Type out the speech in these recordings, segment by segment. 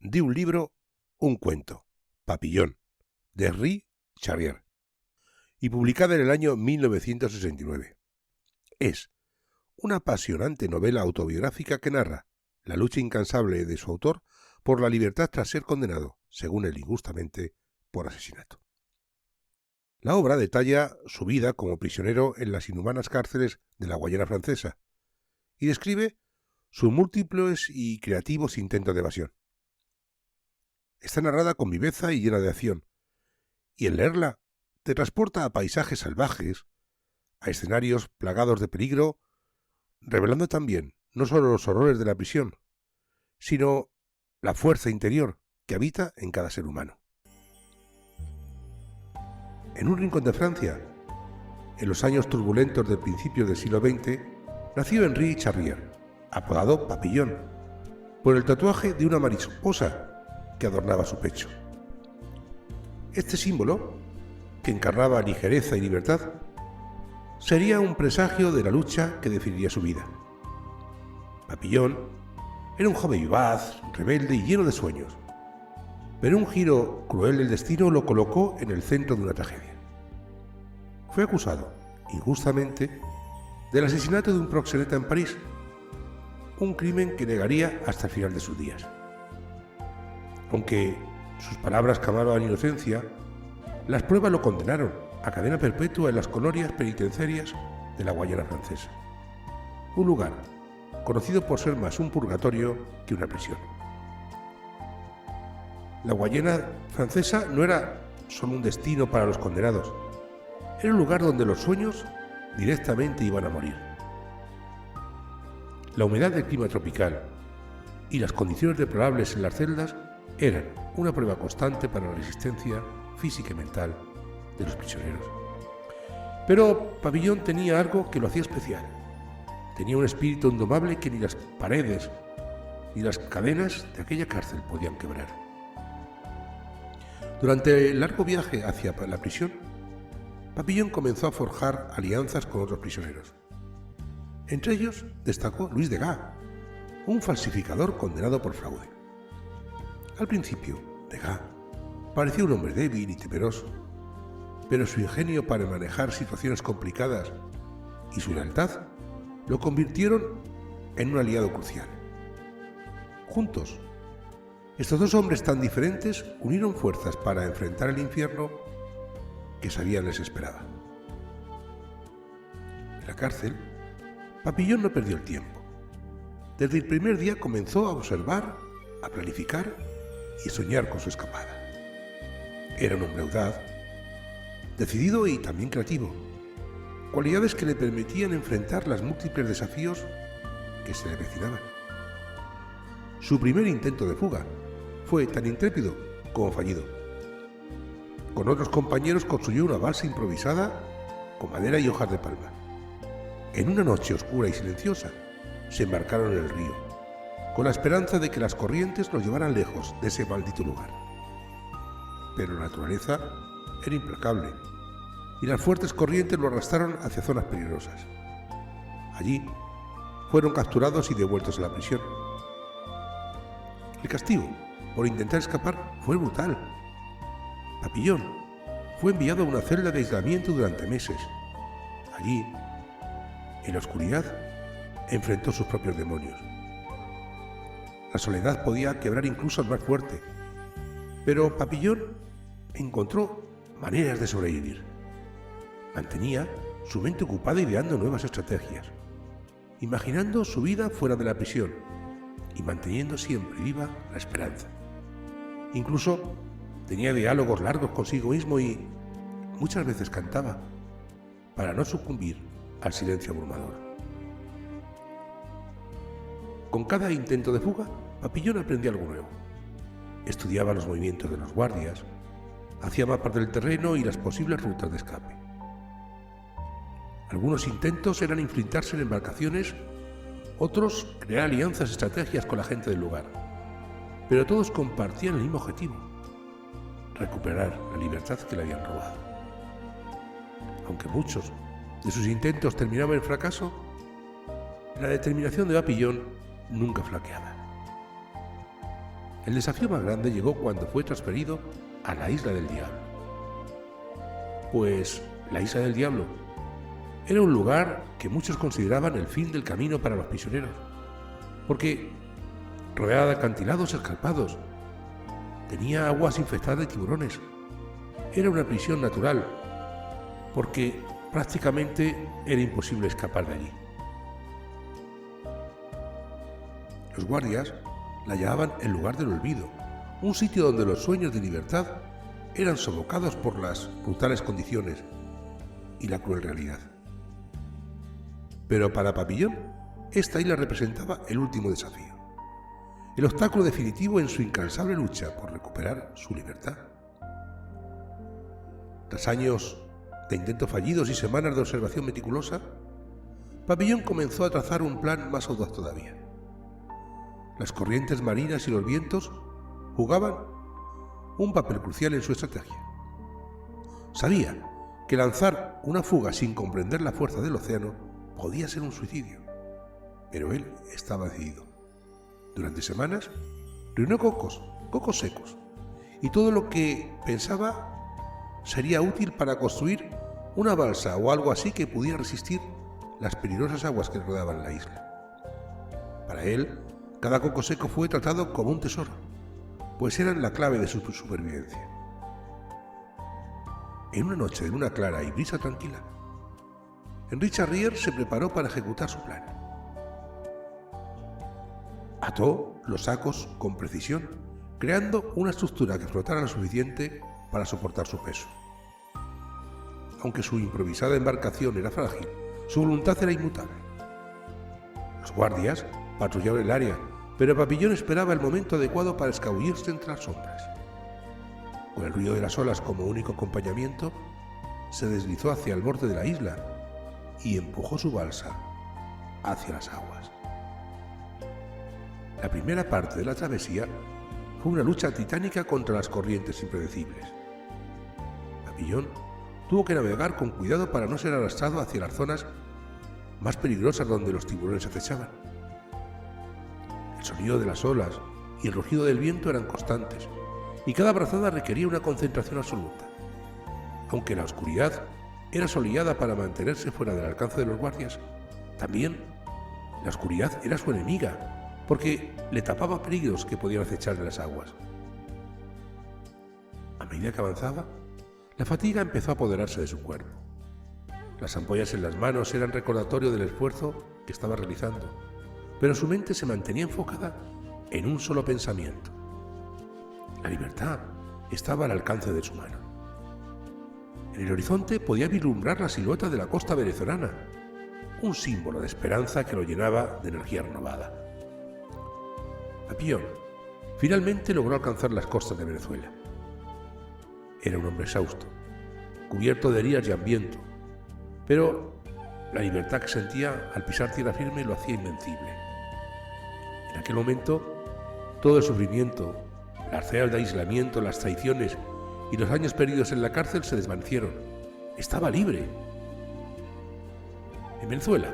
de un libro, un cuento, Papillon, de Henri Charrier, y publicada en el año 1969. Es una apasionante novela autobiográfica que narra la lucha incansable de su autor por la libertad tras ser condenado, según él injustamente, por asesinato. La obra detalla su vida como prisionero en las inhumanas cárceles de la Guayana Francesa y describe sus múltiples y creativos intentos de evasión. Está narrada con viveza y llena de acción, y al leerla te transporta a paisajes salvajes, a escenarios plagados de peligro, revelando también no solo los horrores de la prisión, sino la fuerza interior que habita en cada ser humano. En un rincón de Francia, en los años turbulentos del principio del siglo XX, nació Henri Charrier, apodado Papillon, por el tatuaje de una mariposa que adornaba su pecho. Este símbolo, que encarnaba ligereza y libertad, sería un presagio de la lucha que definiría su vida. Papillon era un joven vivaz, rebelde y lleno de sueños, pero un giro cruel del destino lo colocó en el centro de una tragedia. Fue acusado, injustamente, del asesinato de un proxeneta en París, un crimen que negaría hasta el final de sus días. Aunque sus palabras clamaban inocencia, las pruebas lo condenaron a cadena perpetua en las colonias penitenciarias de la Guayana Francesa, un lugar conocido por ser más un purgatorio que una prisión. La Guayana Francesa no era solo un destino para los condenados, era un lugar donde los sueños directamente iban a morir. La humedad del clima tropical y las condiciones deplorables en las celdas eran una prueba constante para la resistencia física y mental de los prisioneros. Pero Papillon tenía algo que lo hacía especial. Tenía un espíritu indomable que ni las paredes ni las cadenas de aquella cárcel podían quebrar. Durante el largo viaje hacia la prisión, Papillon comenzó a forjar alianzas con otros prisioneros. Entre ellos destacó Louis Degas, un falsificador condenado por fraude. Al principio, Degas parecía un hombre débil y temeroso, pero su ingenio para manejar situaciones complicadas y su lealtad lo convirtieron en un aliado crucial. Juntos, estos dos hombres tan diferentes unieron fuerzas para enfrentar el infierno que sabían les esperaba. En la cárcel, Papillon no perdió el tiempo. Desde el primer día comenzó a observar, a planificar y soñar con su escapada. Era un hombre audaz, decidido y también creativo, cualidades que le permitían enfrentar los múltiples desafíos que se le avecinaban. Su primer intento de fuga fue tan intrépido como fallido. Con otros compañeros construyó una balsa improvisada con madera y hojas de palma. En una noche oscura y silenciosa, se embarcaron en el río, con la esperanza de que las corrientes los llevaran lejos de ese maldito lugar. Pero la naturaleza era implacable, y las fuertes corrientes lo arrastraron hacia zonas peligrosas. Allí fueron capturados y devueltos a la prisión. El castigo por intentar escapar fue brutal. Papillon fue enviado a una celda de aislamiento durante meses. Allí, en la oscuridad, enfrentó sus propios demonios. La soledad podía quebrar incluso al más fuerte, pero Papillon encontró maneras de sobrevivir. Mantenía su mente ocupada ideando nuevas estrategias, imaginando su vida fuera de la prisión y manteniendo siempre viva la esperanza. Incluso tenía diálogos largos consigo mismo y muchas veces cantaba para no sucumbir al silencio abrumador. Con cada intento de fuga, Papillon aprendía algo nuevo. Estudiaba los movimientos de los guardias, hacía mapas del terreno y las posibles rutas de escape. Algunos intentos eran infiltrarse en embarcaciones, otros crear alianzas y estrategias con la gente del lugar. Pero todos compartían el mismo objetivo: recuperar la libertad que le habían robado. Aunque muchos de sus intentos terminaban en fracaso, la determinación de Papillon nunca flaqueaba. El desafío más grande llegó cuando fue transferido a la Isla del Diablo. Pues la Isla del Diablo era un lugar que muchos consideraban el fin del camino para los prisioneros, porque rodeada de acantilados escarpados, tenía aguas infestadas de tiburones. Era una prisión natural, porque prácticamente era imposible escapar de allí. Los guardias la llamaban el lugar del olvido, un sitio donde los sueños de libertad eran sofocados por las brutales condiciones y la cruel realidad. Pero para Papillon, esta isla representaba el último desafío, el obstáculo definitivo en su incansable lucha por recuperar su libertad. Tras años de intentos fallidos y semanas de observación meticulosa, Papillon comenzó a trazar un plan más audaz todavía. Las corrientes marinas y los vientos jugaban un papel crucial en su estrategia. Sabía que lanzar una fuga sin comprender la fuerza del océano podía ser un suicidio, pero él estaba decidido. Durante semanas reunió cocos secos, y todo lo que pensaba sería útil para construir una balsa o algo así que pudiera resistir las peligrosas aguas que rodeaban la isla. Para él, cada coco seco fue tratado como un tesoro, pues eran la clave de su supervivencia. En una noche de luna clara y brisa tranquila, Enrique Arrier se preparó para ejecutar su plan. Ató los sacos con precisión, creando una estructura que flotara lo suficiente para soportar su peso. Aunque su improvisada embarcación era frágil, su voluntad era inmutable. Los guardias patrullaban el área, pero Papillon esperaba el momento adecuado para escabullirse entre las sombras. Con el ruido de las olas como único acompañamiento, se deslizó hacia el borde de la isla y empujó su balsa hacia las aguas. La primera parte de la travesía fue una lucha titánica contra las corrientes impredecibles. Papillon tuvo que navegar con cuidado para no ser arrastrado hacia las zonas más peligrosas donde los tiburones acechaban. El sonido de las olas y el rugido del viento eran constantes, y cada brazada requería una concentración absoluta. Aunque la oscuridad era soleada para mantenerse fuera del alcance de los guardias, también la oscuridad era su enemiga, porque le tapaba peligros que podían acechar en las aguas. A medida que avanzaba, la fatiga empezó a apoderarse de su cuerpo. Las ampollas en las manos eran recordatorio del esfuerzo que estaba realizando, pero su mente se mantenía enfocada en un solo pensamiento. La libertad estaba al alcance de su mano. En el horizonte podía vislumbrar la silueta de la costa venezolana, un símbolo de esperanza que lo llenaba de energía renovada. Papillon finalmente logró alcanzar las costas de Venezuela. Era un hombre exhausto, cubierto de heridas y hambriento, pero la libertad que sentía al pisar tierra firme lo hacía invencible. En aquel momento, todo el sufrimiento, las cenas de aislamiento, las traiciones y los años perdidos en la cárcel se desvanecieron. Estaba libre. En Venezuela,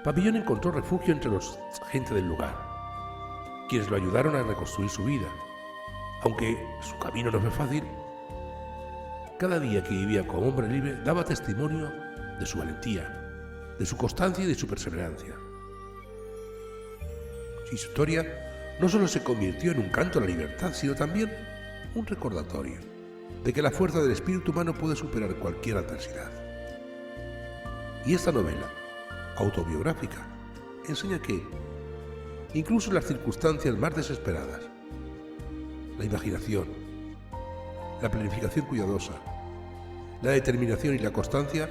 Papillon encontró refugio entre los gente del lugar, quienes lo ayudaron a reconstruir su vida. Aunque su camino no fue fácil, cada día que vivía como hombre libre daba testimonio de su valentía, de su constancia y de su perseverancia. Su historia no solo se convirtió en un canto a la libertad, sino también un recordatorio de que la fuerza del espíritu humano puede superar cualquier adversidad. Y esta novela, autobiográfica, enseña que, incluso en las circunstancias más desesperadas, la imaginación, la planificación cuidadosa, la determinación y la constancia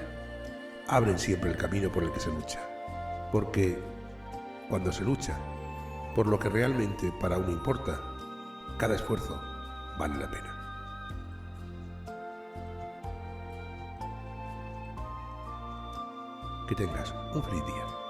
abren siempre el camino por el que se lucha. Porque cuando se lucha por lo que realmente para uno importa, cada esfuerzo vale la pena. Que tengas un feliz día.